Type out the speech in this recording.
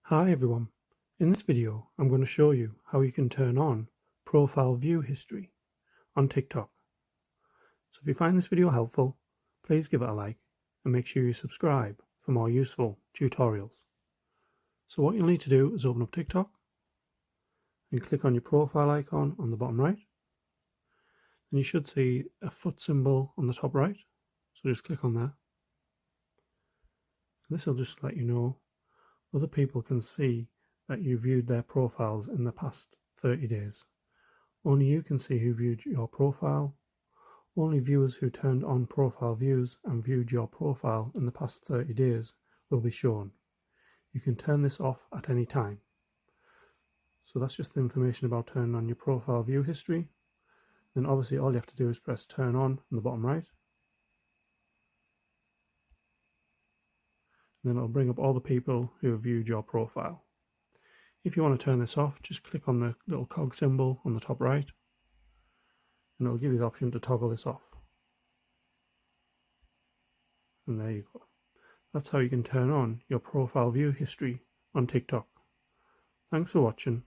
Hi everyone, in this video I'm going to show you how you can turn on profile view history on TikTok. So if you find this video helpful, please give it a like and make sure you subscribe for more useful tutorials. So what you'll need to do is open up TikTok and click on your profile icon on the bottom right. Then you should see a foot symbol on the top right, so just click on that. This will just let you know other people can see that you viewed their profiles in the past 30 days. Only you can see who viewed your profile. Only viewers who turned on profile views and viewed your profile in the past 30 days will be shown. You can turn this off at any time. So that's just the information about turning on your profile view history. Then obviously all you have to do is press turn on the bottom right. And then it'll bring up all the people who have viewed your profile. If you want to turn this off, just click on the little cog symbol on the top right, and it'll give you the option to toggle this off. And there you go. That's how you can turn on your profile view history on TikTok. Thanks for watching.